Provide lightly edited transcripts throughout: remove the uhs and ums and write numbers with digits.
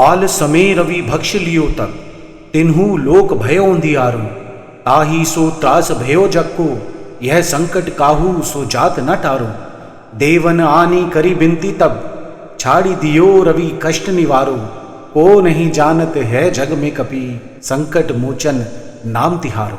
बाल समय रवि भक्ष लियो तक तिन्हु लोक भयो अंधियारो। ताही सो त्रास भयो जग को, यह संकट काहू सो जात न टारो। देवन आनी करी बिनती तब, छाड़ी दियो रवि कष्ट निवारो। को नहीं जानत है जग में कपि, संकट मोचन नाम तिहारो।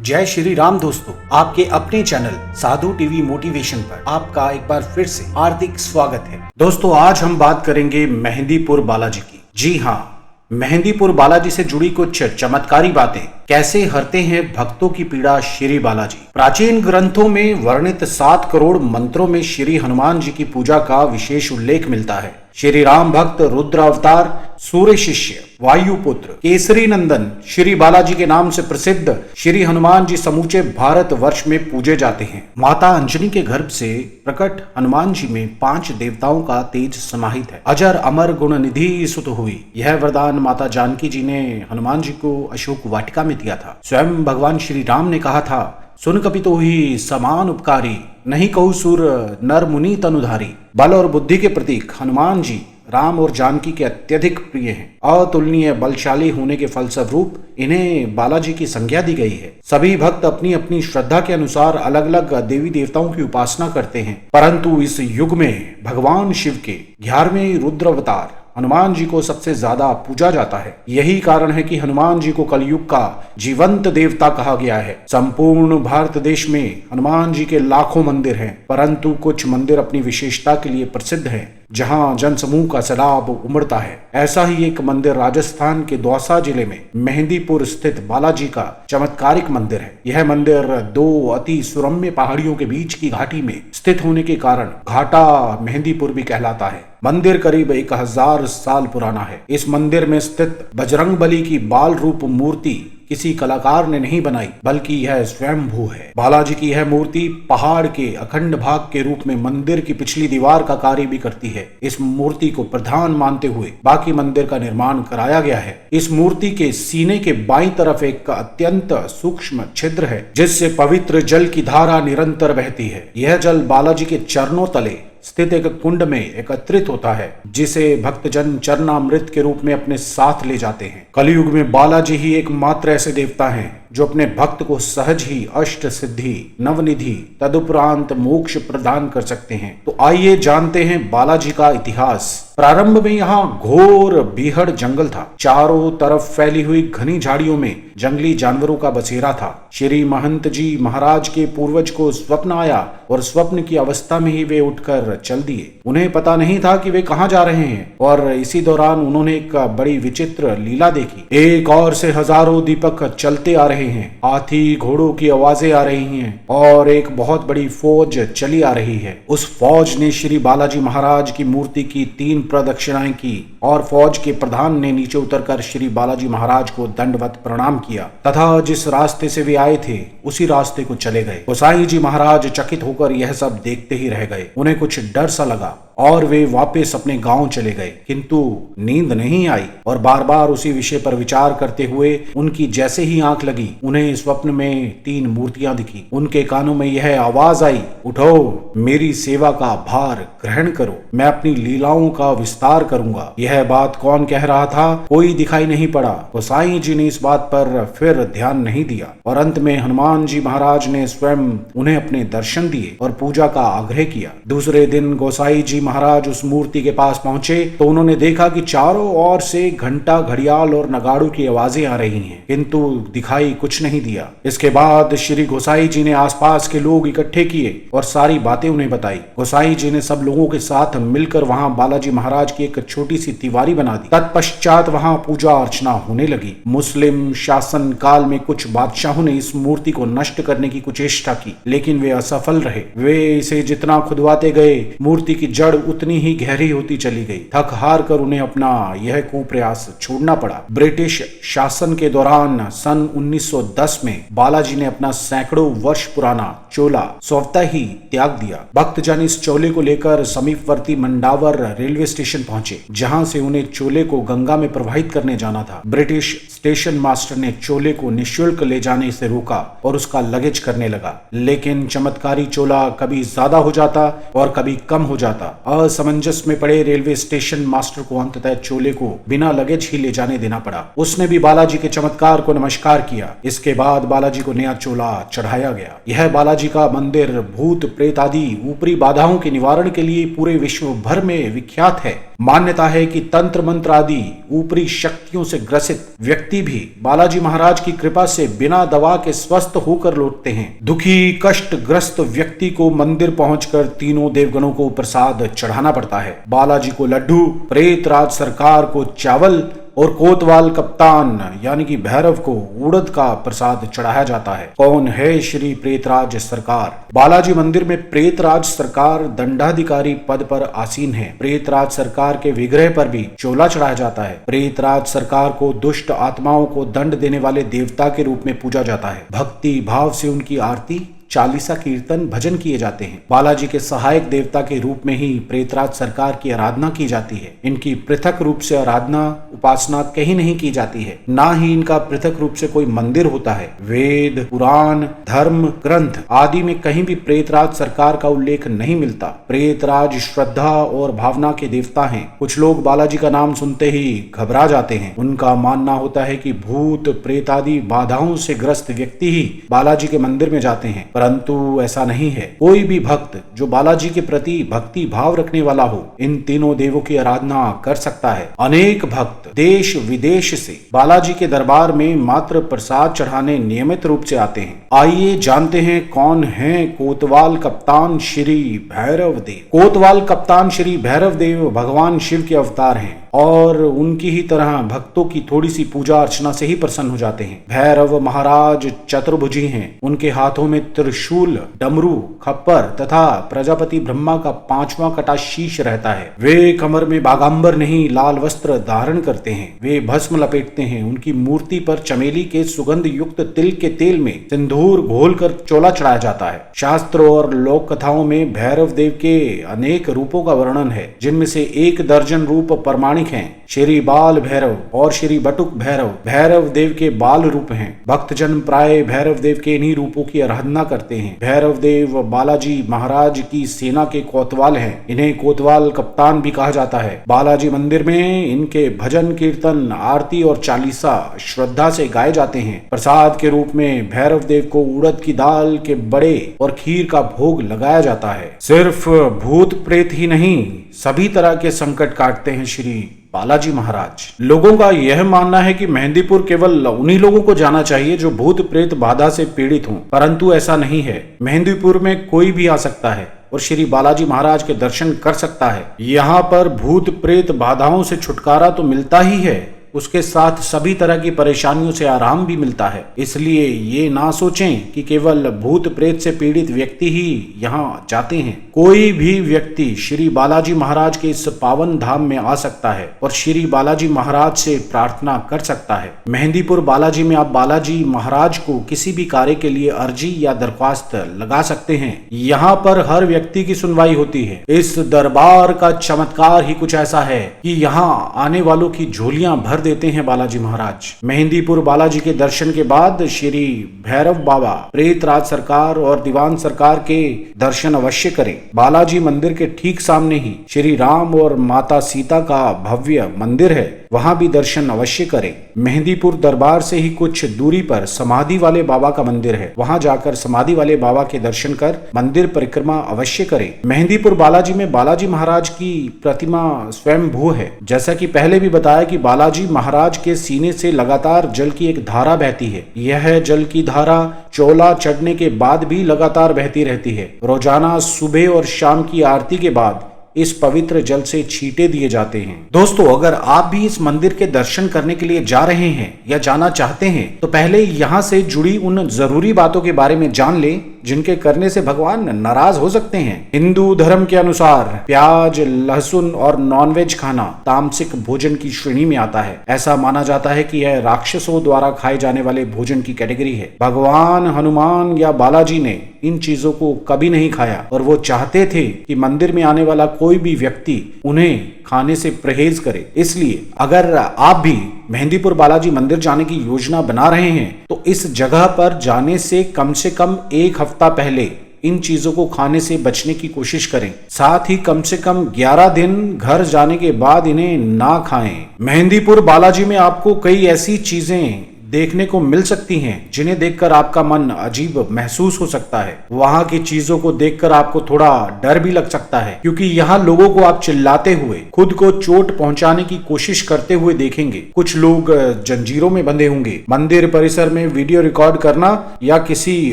जय श्री राम दोस्तों, आपके अपने चैनल साधु टीवी मोटिवेशन पर आपका एक बार फिर से हार्दिक स्वागत है। दोस्तों, आज हम बात करेंगे मेहंदीपुर बालाजी की। जी हाँ, मेहंदीपुर बालाजी से जुड़ी कुछ चमत्कारी बातें। कैसे हरते हैं भक्तों की पीड़ा श्री बालाजी। प्राचीन ग्रंथों में वर्णित 7 करोड़ मंत्रों में श्री हनुमान जी की पूजा का विशेष उल्लेख मिलता है। श्री राम भक्त, रुद्र अवतार, सूर्य शिष्य, वायुपुत्र, केसरी नंदन, श्री बालाजी के नाम से प्रसिद्ध श्री हनुमान जी समूचे भारत वर्ष में पूजे जाते हैं। माता अंजनी के गर्भ से प्रकट हनुमान जी में 5 देवताओं का तेज समाहित है। अजर अमर गुण निधि सुत हुई, यह वरदान माता जानकी जी ने हनुमान जी को अशोक वाटिका में दिया था। स्वयं भगवान श्री राम ने कहा था, सुन कपि तोहि समान उपकारी, नहीं कहूँ सुर नर मुनि तनुधारी। बल और बुद्धि के प्रतीक हनुमान जी राम और जानकी के अत्यधिक प्रिय हैं। अतुलनीय बलशाली होने के फलस्वरूप इन्हें बालाजी की संज्ञा दी गई है। सभी भक्त अपनी अपनी श्रद्धा के अनुसार अलग अलग देवी देवताओं की उपासना करते हैं, परंतु इस युग में भगवान शिव के 11वें रुद्र अवतार हनुमान जी को सबसे ज्यादा पूजा जाता है। यही कारण है कि हनुमान जी को कलयुग का जीवंत देवता कहा गया है। संपूर्ण भारत देश में हनुमान जी के लाखों मंदिर हैं, परंतु कुछ मंदिर अपनी विशेषता के लिए प्रसिद्ध हैं, जहां जनसमूह का सैलाब उमड़ता है। ऐसा ही एक मंदिर राजस्थान के दौसा जिले में मेहंदीपुर स्थित बालाजी का चमत्कारिक मंदिर है। यह मंदिर 2 अति सुरम्य पहाड़ियों के बीच की घाटी में स्थित होने के कारण घाटा मेहंदीपुर भी कहलाता है। मंदिर करीब 1000 साल पुराना है। इस मंदिर में स्थित बजरंगबली की बाल रूप मूर्ति किसी कलाकार ने नहीं बनाई, बल्कि यह स्वयंभू है। बालाजी की यह मूर्ति पहाड़ के अखंड भाग के रूप में मंदिर की पिछली दीवार का कार्य भी करती है। इस मूर्ति को प्रधान मानते हुए बाकी मंदिर का निर्माण कराया गया है। इस मूर्ति के सीने के बाईं तरफ एक अत्यंत सूक्ष्म छिद्र है, जिससे पवित्र जल की धारा निरंतर बहती है। यह जल बालाजी के चरणों तले स्थित एक कुंड में एकत्रित होता है, जिसे भक्तजन चरणामृत के रूप में अपने साथ ले जाते हैं। कलयुग में बालाजी ही एकमात्र ऐसे देवता हैं जो अपने भक्त को सहज ही अष्ट सिद्धि, नवनिधि, तदुपरांत मोक्ष प्रदान कर सकते हैं। तो आइए जानते हैं बालाजी का इतिहास। प्रारंभ में यहाँ घोर बीहड़ जंगल था। चारों तरफ फैली हुई घनी झाड़ियों में जंगली जानवरों का बसेरा था। श्री महंत जी महाराज के पूर्वज को स्वप्न आया और स्वप्न की अवस्था में ही वे उठकर चल दिए। उन्हें पता नहीं था कि वे कहाँ जा रहे हैं, और इसी दौरान उन्होंने एक बड़ी विचित्र लीला देखी। एक और से हजारों दीपक चलते आ रहे हैं, हाथी घोड़ों की आवाजें आ रही हैं, और एक बहुत बड़ी फौज चली आ रही है। उस फौज ने श्री बालाजी महाराज की मूर्ति की 3 प्रदक्षिणाएं की, और फौज के प्रधान ने नीचे उतरकर श्री बालाजी महाराज को दंडवत प्रणाम किया तथा जिस रास्ते से वे आए थे उसी रास्ते को चले गए। गोसाई जी महाराज चकित होकर यह सब देखते ही रह गए। उन्हें कुछ डर सा लगा और वे वापस अपने गांव चले गए, किंतु नींद नहीं आई, और बार बार उसी विषय पर विचार करते हुए उनकी जैसे ही आंख लगी, उन्हें स्वप्न में 3 मूर्तियां दिखी। उनके कानों में यह आवाज आई, उठो, मेरी सेवा का भार ग्रहण करो, मैं अपनी लीलाओं का विस्तार करूंगा। यह बात कौन कह रहा था, कोई दिखाई नहीं पड़ा। गोसाई जी ने इस बात पर फिर ध्यान नहीं दिया, और अंत में हनुमान जी महाराज ने स्वयं उन्हें अपने दर्शन दिए और पूजा का आग्रह किया। दूसरे दिन गोसाई जी महाराज उस मूर्ति के पास पहुंचे तो उन्होंने देखा कि चारों ओर से घंटा, घड़ियाल और नगाड़ों की आवाजें आ रही हैं, किंतु दिखाई कुछ नहीं दिया। इसके बाद श्री गोसाई जी ने आसपास के लोग इकट्ठे किए और सारी बातें उन्हें बताई। गोसाई जी ने सब लोगों के साथ मिलकर वहां बालाजी महाराज की एक छोटी सी तिवारी बना दी। तत्पश्चात वहां पूजा अर्चना होने लगी। मुस्लिम शासन काल में कुछ बादशाहों ने इस मूर्ति को नष्ट करने की कुचेष्टा की, लेकिन वे असफल रहे। वे इसे जितना खुदवाते गए, मूर्ति की जड़ उतनी ही गहरी होती चली गई। थक हार कर उन्हें अपना यह कुप्रयास छोड़ना पड़ा। ब्रिटिश शासन के दौरान सन 1910 में बालाजी ने अपना सैकड़ों वर्ष पुराना चोला स्वतः ही त्याग दिया। भक्तजन इस चोले को लेकर समीपवर्ती मंडावर रेलवे स्टेशन पहुंचे, जहां से उन्हें चोले को गंगा में प्रवाहित करने जाना था। ब्रिटिश स्टेशन मास्टर ने चोले को निःशुल्क ले जाने से रोका और उसका लगेज करने लगा, लेकिन चमत्कारी चोला कभी ज्यादा हो जाता और कभी कम हो जाता। असमंजस में पड़े रेलवे स्टेशन मास्टर को अंततः चोले को बिना लगेज ही ले जाने देना पड़ा। उसने भी बालाजी के चमत्कार को नमस्कार किया। इसके बाद बालाजी को नया चोला चढ़ाया गया। यह बालाजी का मंदिर भूत प्रेत आदि ऊपरी बाधाओं के निवारण के लिए पूरे विश्व भर में विख्यात है। मान्यता है कि तंत्र मंत्र आदि ऊपरी शक्तियों से ग्रसित व्यक्ति भी बालाजी महाराज की कृपा से बिना दवा के स्वस्थ होकर लौटते हैं। दुखी कष्ट ग्रस्त व्यक्ति को मंदिर पहुंचकर तीनों देवगणों को प्रसाद चढ़ाना पड़ता है। बालाजी को लड्डू, प्रेतराज सरकार को चावल और कोतवाल कप्तान यानी कि भैरव को उड़द का प्रसाद चढ़ाया जाता है। कौन है श्री प्रेतराज सरकार? बालाजी मंदिर में प्रेतराज सरकार दंडाधिकारी पद पर आसीन है। प्रेतराज सरकार के विग्रह पर भी चोला चढ़ाया जाता है। प्रेतराज सरकार को दुष्ट आत्माओं को दंड देने वाले देवता के रूप में पूजा जाता है। भक्ति भाव से उनकी आरती, चालीसा, कीर्तन, भजन किए जाते हैं। बालाजी के सहायक देवता के रूप में ही प्रेतराज सरकार की आराधना की जाती है। इनकी पृथक रूप से आराधना उपासना कहीं नहीं की जाती है, ना ही इनका पृथक रूप से कोई मंदिर होता है। वेद, पुराण, धर्म ग्रंथ आदि में कहीं भी प्रेतराज सरकार का उल्लेख नहीं मिलता। प्रेतराज श्रद्धा और भावना के देवता हैं। कुछ लोग बालाजी का नाम सुनते ही घबरा जाते हैं। उनका मानना होता है कि भूत प्रेत आदि बाधाओं से ग्रस्त व्यक्ति ही बालाजी के मंदिर में जाते हैं, परंतु ऐसा नहीं है। कोई भी भक्त जो बालाजी के प्रति भक्ति भाव रखने वाला हो, इन तीनों देवों की आराधना कर सकता है। अनेक भक्त देश विदेश से बालाजी के दरबार में मात्र प्रसाद चढ़ाने नियमित रूप से आते हैं। आइए जानते हैं कौन है कोतवाल कप्तान श्री भैरव देव। कोतवाल कप्तान श्री भैरव देव भगवान शिव के अवतार हैं और उनकी ही तरह भक्तों की थोड़ी सी पूजा अर्चना से ही प्रसन्न हो जाते हैं। भैरव महाराज चतुर्भुजी हैं। उनके हाथों में त्रिशूल, डमरू, खप्पर तथा प्रजापति ब्रह्मा का 5वां कटा शीश रहता है। वे कमर में बागांबर नहीं लाल वस्त्र धारण करते हैं। वे भस्म लपेटते हैं। उनकी मूर्ति पर चमेली के सुगंध युक्त तिल के तेल में सिंदूर घोलकर चोला चढ़ाया जाता है। शास्त्र और लोक कथाओं में भैरव देव के अनेक रूपों का वर्णन है, जिनमें से 1 दर्जन रूप प्रमाणिक हैं। श्री बाल भैरव और श्री बटुक भैरव भैरव देव के बाल रूप हैं। भक्तजन प्राय भैरव देव के इन्हीं रूपों की आराधना करते हैं। भैरव देव बालाजी महाराज की सेना के कोतवाल हैं। इन्हें कोतवाल कप्तान भी कहा जाता है। बालाजी मंदिर में इनके भजन, कीर्तन, आरती और चालीसा श्रद्धा से गाए जाते हैं। प्रसाद के रूप में भैरव देव को उड़द की दाल के बड़े और खीर का भोग लगाया जाता है। सिर्फ भूत प्रेत ही नहीं, सभी तरह के संकट काटते हैं श्री बालाजी महाराज। लोगों का यह मानना है कि मेहंदीपुर केवल उन्हीं लोगों को जाना चाहिए जो भूत प्रेत बाधा से पीड़ित हों, परंतु ऐसा नहीं है। मेहंदीपुर में कोई भी आ सकता है और श्री बालाजी महाराज के दर्शन कर सकता है। यहाँ पर भूत प्रेत बाधाओं से छुटकारा तो मिलता ही है, उसके साथ सभी तरह की परेशानियों से आराम भी मिलता है। इसलिए ये ना सोचें कि केवल भूत प्रेत से पीड़ित व्यक्ति ही यहाँ जाते हैं। कोई भी व्यक्ति श्री बालाजी महाराज के इस पावन धाम में आ सकता है और श्री बालाजी महाराज से प्रार्थना कर सकता है। मेहंदीपुर बालाजी में आप बालाजी महाराज को किसी भी कार्य के लिए अर्जी या दरख्वास्त लगा सकते हैं। यहाँ पर हर व्यक्ति की सुनवाई होती है। इस दरबार का चमत्कार ही कुछ ऐसा है कि यहाँ आने वालों की झोलियां भर देते हैं बालाजी महाराज। मेहंदीपुर बालाजी के दर्शन के बाद श्री भैरव बाबा, प्रेतराज सरकार और दीवान सरकार के दर्शन अवश्य करें। बालाजी मंदिर के ठीक सामने ही श्री राम और माता सीता का भव्य मंदिर है, वहां भी दर्शन अवश्य करें। मेहंदीपुर दरबार से ही कुछ दूरी पर समाधि वाले बाबा का मंदिर है, वहां जाकर समाधि वाले बाबा के दर्शन कर मंदिर परिक्रमा अवश्य करें। मेहंदीपुर बालाजी में बालाजी महाराज की प्रतिमा स्वयंभू है। जैसा कि पहले भी बताया कि बालाजी महाराज के सीने से लगातार जल की एक धारा बहती है। यह जल की धारा चोला चढ़ने के बाद भी लगातार बहती रहती है। रोजाना सुबह और शाम की आरती के बाद इस पवित्र जल से छींटे दिए जाते हैं। दोस्तों, अगर आप भी इस मंदिर के दर्शन करने के लिए जा रहे हैं या जाना चाहते हैं तो पहले यहाँ से जुड़ी उन जरूरी बातों के बारे में जान लें जिनके करने से भगवान नाराज हो सकते हैं। हिंदू धर्म के अनुसार प्याज, लहसुन और नॉनवेज खाना तामसिक भोजन की श्रेणी में आता है। ऐसा माना जाता है कि यह राक्षसों द्वारा खाए जाने वाले भोजन की कैटेगरी है। भगवान हनुमान या बालाजी ने इन चीजों को कभी नहीं खाया और वो चाहते थे कि मंदिर में आने वाला कोई भी व्यक्ति उन्हें खाने से परहेज करे। इसलिए अगर आप भी मेहंदीपुर बालाजी मंदिर जाने की योजना बना रहे हैं तो इस जगह पर जाने से कम 1 हफ्ता पहले इन चीजों को खाने से बचने की कोशिश करें। साथ ही कम से कम 11 दिन घर जाने के बाद इन्हें ना खाएं। मेहंदीपुर बालाजी में आपको कई ऐसी चीजें देखने को मिल सकती हैं जिन्हें देखकर आपका मन अजीब महसूस हो सकता है। वहां की चीजों को देखकर आपको थोड़ा डर भी लग सकता है, क्योंकि यहाँ लोगों को आप चिल्लाते हुए, खुद को चोट पहुंचाने की कोशिश करते हुए देखेंगे। कुछ लोग जंजीरों में बंधे होंगे। मंदिर परिसर में वीडियो रिकॉर्ड करना या किसी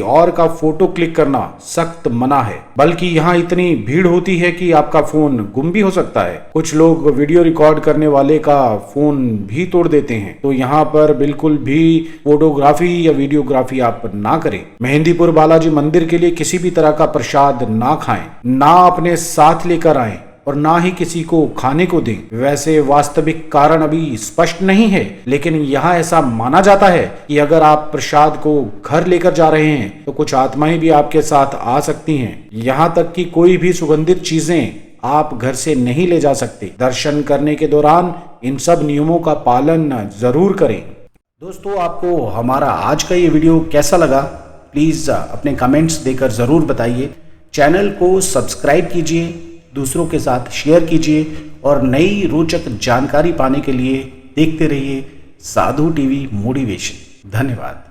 और का फोटो क्लिक करना सख्त मना है, बल्कि यहाँ इतनी भीड़ होती है कि आपका फोन गुम भी हो सकता है। कुछ लोग वीडियो रिकॉर्ड करने वाले का फोन भी तोड़ देते हैं। तो यहाँ पर बिल्कुल भी फोटोग्राफी या वीडियोग्राफी आप ना करें। मेहंदीपुर बालाजी मंदिर के लिए किसी भी तरह का प्रसाद ना खाएं, ना अपने साथ लेकर आएं और ना ही किसी को खाने को दें। वैसे वास्तविक कारण अभी स्पष्ट नहीं है, लेकिन यहाँ ऐसा माना जाता है कि अगर आप प्रसाद को घर लेकर जा रहे हैं तो कुछ आत्माएं भी आपके साथ आ सकती हैं। यहाँ तक कि कोई भी सुगंधित चीजें आप घर से नहीं ले जा सकते। दर्शन करने के दौरान इन सब नियमों का पालन जरूर करें। दोस्तों, आपको हमारा आज का ये वीडियो कैसा लगा, प्लीज़ अपने कमेंट्स देकर ज़रूर बताइए। चैनल को सब्सक्राइब कीजिए, दूसरों के साथ शेयर कीजिए और नई रोचक जानकारी पाने के लिए देखते रहिए साधु टीवी मोटिवेशन। धन्यवाद।